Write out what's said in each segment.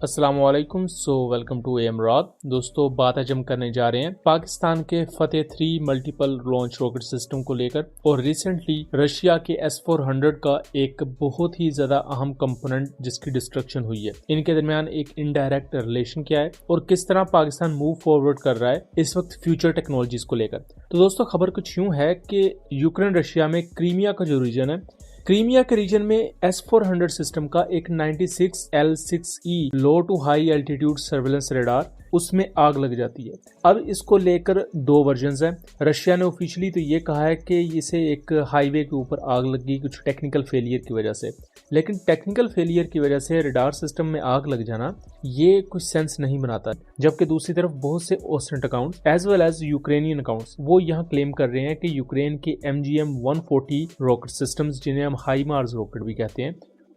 अस्सलाम वालेकुम। Welcome to M rod. दोस्तों, बात आज हम करने जा रहे हैं पाकिस्तान के फतेह 3 मल्टीपल लॉन्च रॉकेट सिस्टम को लेकर और रिसेंटली रशिया के S-400 का एक बहुत ही ज्यादा अहम कंपोनेंट जिसकी डिस्ट्रक्शन हुई है, इनके दरमियान एक इनडायरेक्ट रिलेशन क्या है और किस तरह पाकिस्तान मूव फॉरवर्ड कर रहा है इस वक्त फ्यूचर टेक्नोलॉजीज को लेकर। तो दोस्तों, खबर कुछ यूं है कि यूक्रेन रशिया में क्रीमिया का जो रीजन है, क्रीमिया के रीजन में S-400 सिस्टम का एक 96L6E low to high altitude surveillance radar उसमें आग लग जाती है। अब इसको लेकर दो वर्जन्स हैं। रशिया ने ऑफिशियली तो ये कहा है कि इसे एक हाईवे के ऊपर आग लगी कुछ टेक्निकल फेलियर की वजह से, लेकिन टेक्निकल फेलियर की वजह से रेडार सिस्टम में आग लग जाना ये कुछ सेंस नहीं बनाता। जबकि दूसरी तरफ बहुत से OSINT accounts as well as Ukrainian accounts वो यहाँ क्लेम कर रहे हैं कि यूक्रेन के MGM-140 रॉकेट सिस्टम्स, जिन्हें हम हाई मार्स रॉकेट भी कहते हैं,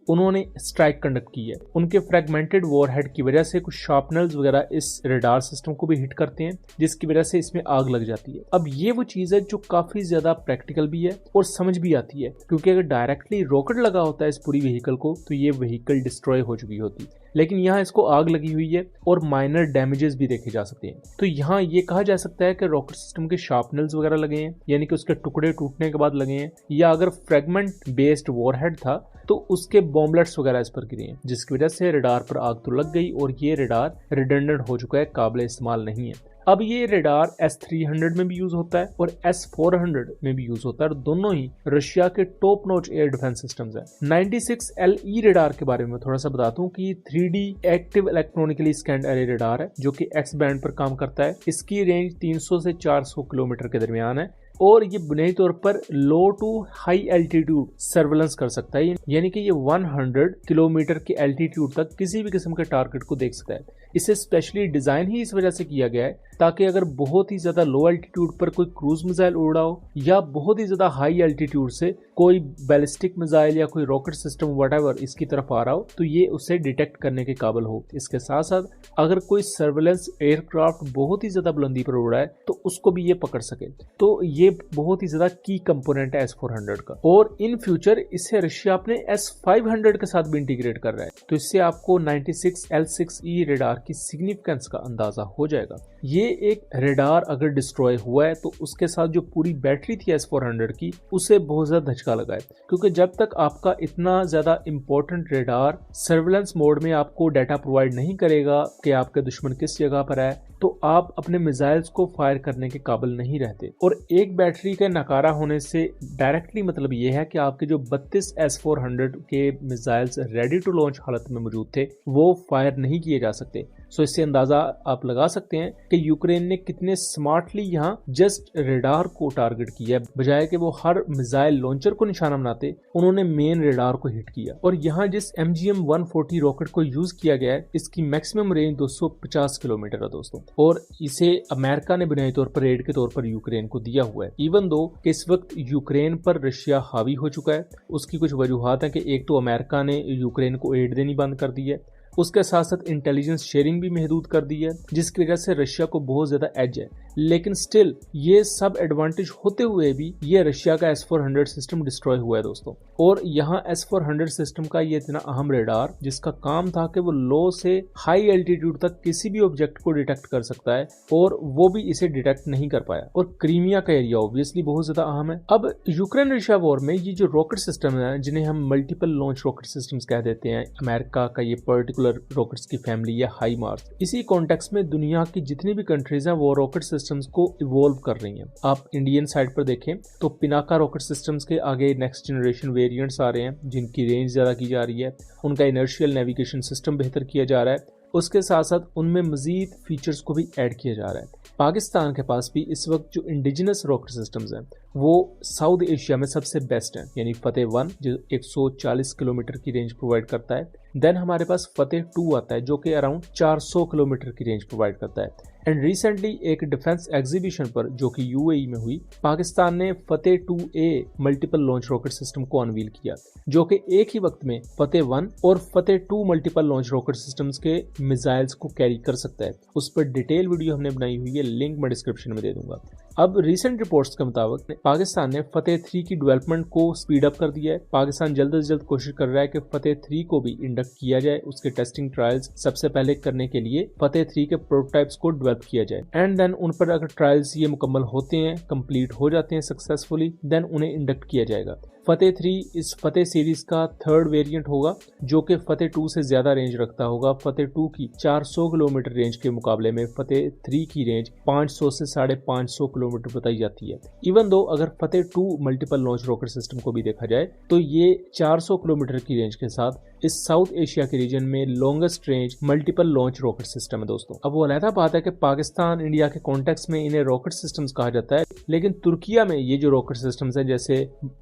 उन्होंने स्ट्राइक कंडक्ट की है। उनके फ्रेगमेंटेड वॉरहेड की वजह से कुछ शार्पनर्स वगैरह इस रेडार सिस्टम को भी हिट करते हैं, जिसकी वजह से इसमें आग लग जाती है। अब ये वो चीज है जो काफी ज्यादा प्रैक्टिकल भी है और समझ भी आती है, क्योंकि अगर डायरेक्टली रॉकेट लगा होता है इस पूरी व्हीकल को तो ये व्हीकल डिस्ट्रॉय हो चुकी होती, लेकिन यहाँ इसको आग लगी हुई है और माइनर डैमेजेस भी देखे जा सकते हैं। तो यहाँ ये कहा जा सकता है कि रॉकेट सिस्टम के शार्पनर्स वगैरह लगे हैं, यानी कि उसके टुकड़े टूटने के बाद लगे हैं, या अगर फ्रेगमेंट बेस्ड वॉरहेड था तो उसके बॉम्बलेट्स वगैरह इस पर गिरे हैं, जिसकी वजह से रेडार पर आग तो लग गई और ये रेडार रिडंडेंट हो चुका है, काबिल इस्तेमाल नहीं है। अब ये रेडार S-300 में भी यूज होता है और S-400 में भी यूज होता है और दोनों ही रशिया के top notch air defence systems हैं। 96LE रेडार के बारे में थोड़ा सा बताता हूँ कि 3D active electronically scanned array radar है जो कि X बैंड पर काम करता है। इसकी रेंज 300 से 400 किलोमीटर के दरमियान है और ये बुनियादी तौर पर लो टू हाई एल्टीट्यूड सर्वेलेंस कर सकता है, यानी कि ये 100 किलोमीटर के एल्टीट्यूड तक किसी भी किस्म के टारगेट को देख सकता है। इसे स्पेशली डिजाइन ही इस वजह से किया गया है ताकि अगर बहुत ही ज्यादा लो एल्टीट्यूड पर कोई क्रूज मिसाइल उड़ रहा हो या बहुत ही ज्यादा हाई एल्टीट्यूड से कोई बैलिस्टिक मिसाइल या कोई रॉकेट सिस्टम व्हाटएवर इसकी तरफ आ रहा हो तो ये उसे डिटेक्ट करने के काबिल हो। इसके साथ साथ अगर कोई सर्वेलेंस एयरक्राफ्ट बहुत ही ज्यादा बुलंदी पर उड़ रहा है तो उसको भी ये पकड़ सके। तो ये बहुत ही ज्यादा की कंपोनेंट है S-400 का, और इन फ्यूचर इसे रशिया अपने S-500 के साथ भी इंटीग्रेट कर रहा है। तो इससे आपको 96L6E रेडार की सिग्निफिकेंस का अंदाजा हो जाएगा। ये एक रेडार अगर डिस्ट्रॉय हुआ है तो उसके साथ जो पूरी बैटरी थी S-400 की उसे बहुत ज्यादा धचका लगा है, क्योंकि जब तक आपका इतना ज्यादा इंपॉर्टेंट रेडार सर्वेलेंस मोड में आपको डाटा प्रोवाइड नहीं करेगा कि आपके दुश्मन किस जगह पर है, तो आप अपने मिसाइल्स को फायर करने के काबिल नहीं रहते। और एक बैटरी के नकारा होने से डायरेक्टली मतलब ये है कि आपके जो 32 S-400 के मिसाइल्स रेडी टू लॉन्च हालत में मौजूद थे वो फायर नहीं किए जा सकते। सो इससे अंदाजा आप लगा सकते हैं कि यूक्रेन ने कितने स्मार्टली यहाँ जस्ट रेडार को टारगेट किया, बजाय कि वो हर मिसाइल लॉन्चर को निशाना बनाते उन्होंने मेन रेडार को हिट किया। और यहाँ जिस MGM-140 रॉकेट को यूज किया गया है इसकी मैक्सिमम रेंज 250 किलोमीटर है दोस्तों, और इसे अमेरिका ने बुनियादी तौर पर एड के तौर पर यूक्रेन को दिया हुआ है। इवन दो कि इस वक्त यूक्रेन पर रशिया हावी हो चुका है, उसकी कुछ वजूहात है कि एक तो अमेरिका ने यूक्रेन को एड देनी बंद कर दी है, उसके साथ साथ इंटेलिजेंस शेयरिंग भी महदूद कर दी है, जिसकी वजह से रशिया को बहुत ज्यादा एज है। लेकिन स्टिल ये सब एडवांटेज होते हुए भी ये रशिया का S-400 सिस्टम डिस्ट्रॉय हुआ है दोस्तों। और यहाँ S-400 सिस्टम का ये इतना अहम रेडार जिसका काम था कि वो लो से हाई एल्टीट्यूड तक किसी भी ऑब्जेक्ट को डिटेक्ट कर सकता है, और वो भी इसे डिटेक्ट नहीं कर पाया। और क्रीमिया का एरिया ऑब्वियसली बहुत ज्यादा अहम है। अब यूक्रेन रशिया वॉर में ये जो रॉकेट सिस्टम है, जिन्हें हम मल्टीपल लॉन्च रॉकेट सिस्टम्स कह देते हैं, अमेरिका का ये पर्टिकुलर रॉकेट्स की फैमिली या हाई मार्स, इसी कॉन्टेक्स्ट में दुनिया की जितनी भी कंट्रीज हैं वो रॉकेट सिस्टम्स को इवॉल्व कर रही हैं। आप इंडियन साइड पर देखें तो पिनाका रॉकेट सिस्टम्स के आगे नेक्स्ट जनरेशन वेरिएंट्स आ रहे हैं जिनकी रेंज ज्यादा की जा रही है, उनका इनर्शियल नेविगेशन सिस्टम बेहतर किया जा रहा है, उसके साथ साथ उनमें मजीद फीचर्स को भी ऐड किया जा रहा है। पाकिस्तान के पास भी इस वक्त जो इंडिजिनस रॉकेट सिस्टम्स हैं वो साउथ एशिया में सबसे बेस्ट हैं, यानी फतेह 1 जो 140 किलोमीटर की रेंज प्रोवाइड करता है। देन हमारे पास फतेह 2 आता है जो कि अराउंड 400 किलोमीटर की रेंज प्रोवाइड करता है। एंड रिसेंटली एक डिफेंस एग्जीबिशन पर जो कि UAE में हुई, पाकिस्तान ने फतेह 2A multiple launch rocket system को अनवील किया, जो कि एक ही वक्त में फतेह 1 और फतेह 2 मल्टीपल लॉन्च रॉकेट सिस्टम्स के मिसाइल्स को कैरी कर सकता है। उस पर डिटेल वीडियो हमने बनाई हुई है, लिंक मैं डिस्क्रिप्शन में दे दूंगा। अब रिसेंट रिपोर्ट्स के मुताबिक पाकिस्तान ने फतेह 3 की डेवलपमेंट को स्पीड अप कर दिया है। पाकिस्तान जल्द से जल्द कोशिश कर रहा है कि फतेह 3 को भी इंडक्ट किया जाए। उसके टेस्टिंग ट्रायल्स सबसे पहले करने के लिए फतेह 3 के प्रोटोटाइप्स को डेवलप किया जाए एंड देन उन पर अगर ट्रायल्स ये मुकम्मल होते हैं, कंप्लीट हो जाते हैं सक्सेसफुली, देन उन्हें इंडक्ट किया जाएगा। फतेह 3 इस फतेह सीरीज का थर्ड वेरिएंट होगा जो कि फतेह 2 से ज्यादा रेंज रखता होगा। फतेह 2 की 400 किलोमीटर रेंज के मुकाबले में फतेह 3 की रेंज 500 से 550 किलोमीटर बताई जाती है। इवन दो अगर फतेह 2 मल्टीपल लॉन्च रॉकेट सिस्टम को भी देखा जाए तो ये 400 किलोमीटर की रेंज के साथ इस साउथ एशिया के रीजन में longest range multiple launch rocket system है दोस्तों। अब वो अलग बात है कि पाकिस्तान इंडिया के कॉन्टेक्स्ट में इन्हें रॉकेट सिस्टम्स कहा जाता है, लेकिन तुर्किया में ये जो रॉकेट सिस्टम्स हैं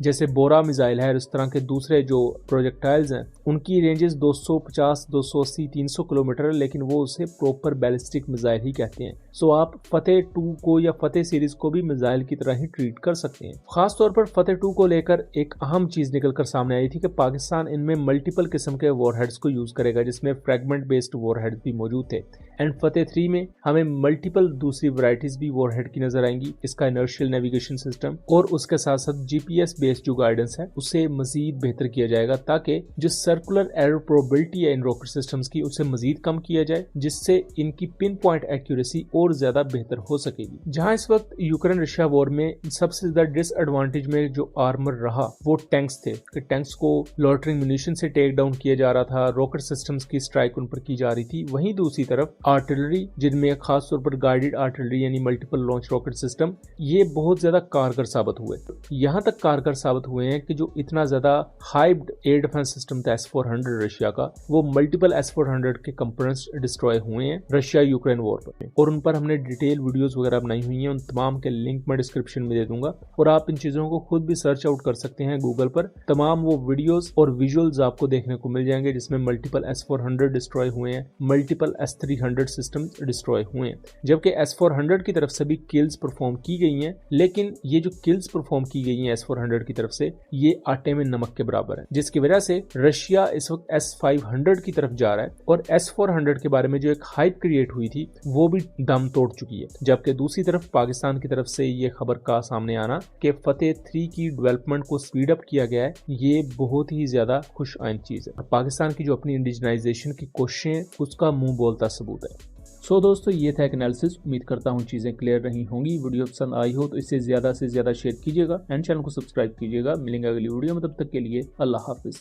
जैसे बोरा मिसाइल है, इस तरह के दूसरे जो प्रोजेक्टाइल्स हैं, उनकी रेंजेस 250, 280, 300 किलोमीटर है, लेकिन वो उसे प्रॉपर बैलिस्टिक मिसाइल ही कहते हैं। सो आप फतेह 2 को या फतेह सीरीज को भी मिसाइल की तरह ही ट्रीट कर सकते हैं। खास तौर पर फतेह 2 को लेकर एक अहम चीज निकल कर सामने आई थी कि पाकिस्तान इनमें मल्टीपल किस्म के वॉरहेड्स को यूज करेगा, जिसमें फ्रैगमेंट बेस्ड वॉरहेड्स भी मौजूद थे। एंड फतेह 3 में हमें मल्टीपल दूसरी वैरायटीज भी वॉरहेड की नजर आएंगी। इसका इनर्शियल नेविगेशन सिस्टम और उसके साथ साथ जीपीएस बेस्ड जो गाइडेंस है उसे मजीद बेहतर किया जाएगा, ताकि जो सर्कुलर एरर प्रोबेबिलिटी है इन रॉकेट सिस्टम्स की उसे मजीद कम किया जाए, जिससे इनकी पिन पॉइंट एक्यूरेसी और ज्यादा बेहतर हो सकेगी। जहां इस वक्त यूक्रेन रशिया वॉर में सबसे ज्यादा डिसएडवांटेज में जो आर्मर रहा वो टैंक्स थे कि टैंक्स को लॉटरिंग म्यूनिशन से टेक डाउन किया जा रहा था, रॉकेट सिस्टम्स की स्ट्राइक उन पर की जा रही थी। वहीं दूसरी तरफ आर्टिलरी, जिनमें खास तौर पर गाइडेड आर्टिलरी यानी मल्टीपल लॉन्च रॉकेट सिस्टम, ये बहुत ज्यादा कारगर साबित हुए। यहाँ तक कारगर साबित हुए हैं कि जो इतना ज्यादा हाइप्ड एयर डिफेंस सिस्टम था S-400 रशिया का, वो मल्टीपल S-400 के कंपोनेंट्स डिस्ट्रॉय हुए हैं रशिया यूक्रेन वॉर पर, और उन पर हमने डिटेल वीडियोस वगैरह बनाई हुई हैं। उन तमाम के लिंक मैं डिस्क्रिप्शन में दे दूंगा और आप इन चीजों को खुद भी सर्च आउट कर सकते हैं गूगल पर। तमाम वो वीडियोस और विजुअल्स आपको देखने को मिल जाएंगे जिसमें मल्टीपल S-400 डिस्ट्रॉय हुए हैं, मल्टीपल S-300 सिस्टम डिस्ट्रॉय हुए हैं, जबकि S-400 की तरफ से भी किल्स परफॉर्म की गई हैं। लेकिन ये जो किल्स परफॉर्म की गई हैं S-400 की तरफ से, ये आटे में नमक के बराबर है, जिसकी वजह से रशिया इस वक्त S-500 की तरफ जा रहा है और S-400 के बारे में जो एक हाइप क्रिएट हुई थी वो भी दम तोड़ चुकी है। जबकि दूसरी तरफ पाकिस्तान की तरफ से ये खबर का सामने आना कि फतेह 3 की डेवलपमेंट को स्पीड अप किया गया है, ये बहुत ही ज्यादा खुश आइंद चीज है। पाकिस्तान की जो अपनी इंडिजनाइजेशन की कोशिशें, उसका मुंह बोलता सबूत है। सो दोस्तों, ये था एक एनालिसिस। उम्मीद करता हूँ चीजें क्लियर रही होंगी। वीडियो पसंद आई हो तो इसे ज्यादा से ज्यादा शेयर कीजिएगा एंड चैनल को सब्सक्राइब कीजिएगा। मिलेंगे अगली वीडियो में, तब तक के लिए अल्लाह हाफिज।